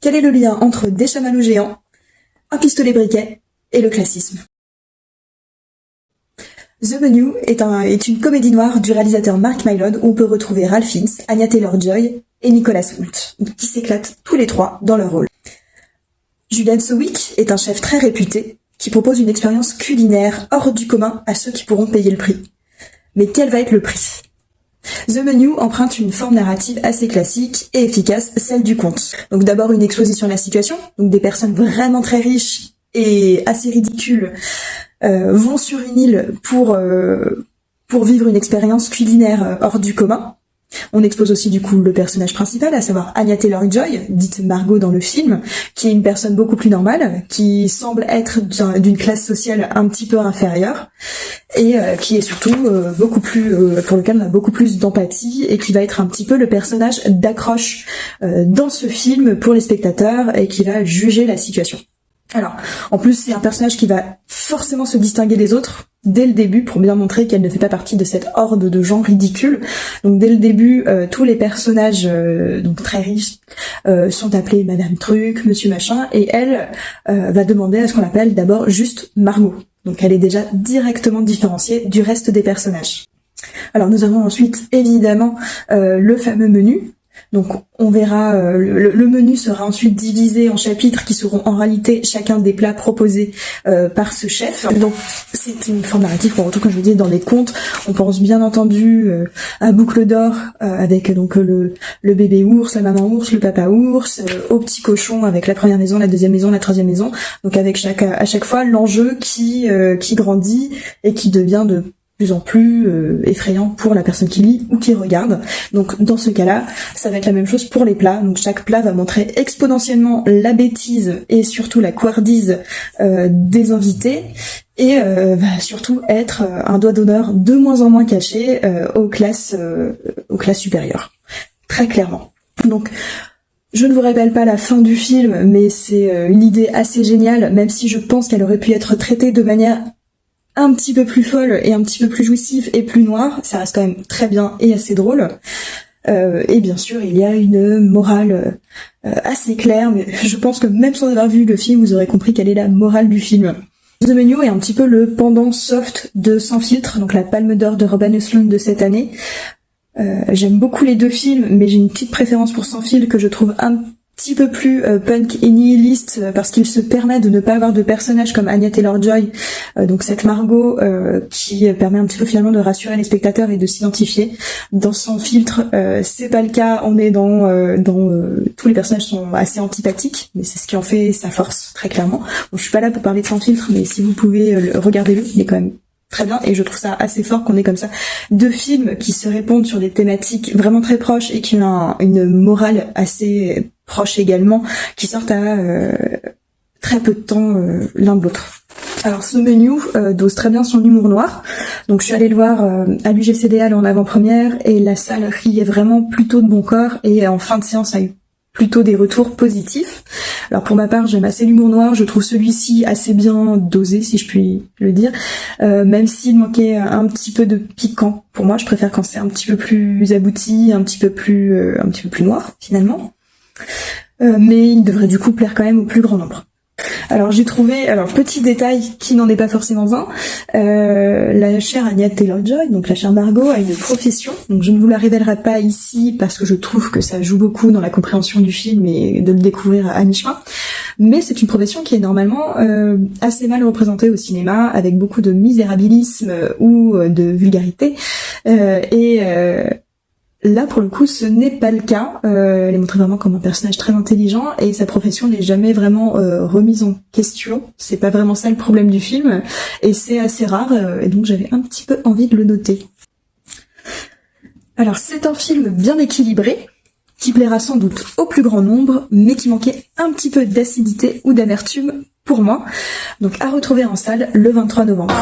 Quel est le lien entre des chamallows géants, un pistolet briquet et le classisme? The Menu est une comédie noire du réalisateur Mark Mylod où on peut retrouver Ralph Fiennes, Anya Taylor-Joy et Nicholas Hoult, qui s'éclatent tous les trois dans leur rôle. Julian Sowick est un chef très réputé qui propose une expérience culinaire hors du commun à ceux qui pourront payer le prix. Mais quel va être le prix? The Menu emprunte une forme narrative assez classique et efficace, celle du conte. Donc d'abord une exposition de la situation, donc des personnes vraiment très riches et assez ridicules vont sur une île pour vivre une expérience culinaire hors du commun. On expose aussi du coup le personnage principal, à savoir Anya Taylor-Joy, dite Margot dans le film, qui est une personne beaucoup plus normale, qui semble être d'une classe sociale un petit peu inférieure, et qui est surtout beaucoup plus, pour lequel on a beaucoup plus d'empathie, et qui va être un petit peu le personnage d'accroche dans ce film pour les spectateurs, et qui va juger la situation. Alors, en plus, c'est un personnage qui va forcément se distinguer des autres dès le début pour bien montrer qu'elle ne fait pas partie de cette horde de gens ridicules. Donc dès le début, tous les personnages donc très riches sont appelés Madame Truc, Monsieur Machin, et elle va demander à ce qu'on appelle d'abord juste Margot. Donc elle est déjà directement différenciée du reste des personnages. Alors nous avons ensuite évidemment le fameux menu. Donc on verra, le menu sera ensuite divisé en chapitres qui seront en réalité chacun des plats proposés par ce chef. Donc c'est une forme narrative qu'on retrouve, comme je vous dis, dans les contes. On pense bien entendu à Boucle d'or avec donc le bébé ours, la maman ours, le papa ours, au petit cochon avec la première maison, la deuxième maison, la troisième maison. Donc avec à chaque fois l'enjeu qui grandit et qui devient de plus en plus effrayant pour la personne qui lit ou qui regarde. Donc dans ce cas-là, ça va être la même chose pour les plats. Donc chaque plat va montrer exponentiellement la bêtise et surtout la couardise des invités et va surtout être un doigt d'honneur de moins en moins caché aux classes supérieures. Très clairement. Donc je ne vous révèle pas la fin du film, mais c'est une idée assez géniale, même si je pense qu'elle aurait pu être traitée de manière un petit peu plus folle et un petit peu plus jouissif et plus noir, ça reste quand même très bien et assez drôle. Et bien sûr, il y a une morale assez claire, mais je pense que même sans avoir vu le film, vous aurez compris quelle est la morale du film. The Menu est un petit peu le pendant soft de Sans filtre, donc la Palme d'Or de Robin Östlund de cette année. J'aime beaucoup les deux films, mais j'ai une petite préférence pour Sans filtre que je trouve un petit peu plus punk et nihiliste parce qu'il se permet de ne pas avoir de personnages comme Anya Taylor-Joy, donc cette Margot qui permet un petit peu finalement de rassurer les spectateurs et de s'identifier. Dans Sans filtre, c'est pas le cas, on est dans tous les personnages sont assez antipathiques, mais c'est ce qui en fait sa force, très clairement. Bon, je suis pas là pour parler de Sans filtre, mais si vous pouvez regardez-le, il est quand même très bien, et je trouve ça assez fort qu'on ait comme ça deux films qui se répondent sur des thématiques vraiment très proches et qui ont une morale assez proche également, qui sortent à très peu de temps l'un de l'autre. Alors ce menu dose très bien son humour noir, donc je suis allée le voir à l'UGC Halles en avant-première, et la salle riait vraiment plutôt de bon corps, et en fin de séance a eu plutôt des retours positifs. Alors pour ma part, j'aime assez l'humour noir, je trouve celui-ci assez bien dosé, si je puis le dire, même s'il manquait un petit peu de piquant. Pour moi, je préfère quand c'est un petit peu plus abouti, un petit peu plus noir, finalement. Mais il devrait du coup plaire quand même au plus grand nombre. Alors j'ai trouvé, petit détail qui n'en est pas forcément un, la chère Anya Taylor-Joy, donc la chère Margot, a une profession, donc je ne vous la révélerai pas ici parce que je trouve que ça joue beaucoup dans la compréhension du film et de le découvrir à mi-chemin, mais c'est une profession qui est normalement assez mal représentée au cinéma, avec beaucoup de misérabilisme ou de vulgarité, là, pour le coup, ce n'est pas le cas. Elle est montrée vraiment comme un personnage très intelligent, et sa profession n'est jamais vraiment remise en question. C'est pas vraiment ça le problème du film, et c'est assez rare, et donc j'avais un petit peu envie de le noter. Alors, c'est un film bien équilibré, qui plaira sans doute au plus grand nombre, mais qui manquait un petit peu d'acidité ou d'amertume pour moi. Donc à retrouver en salle le 23 novembre.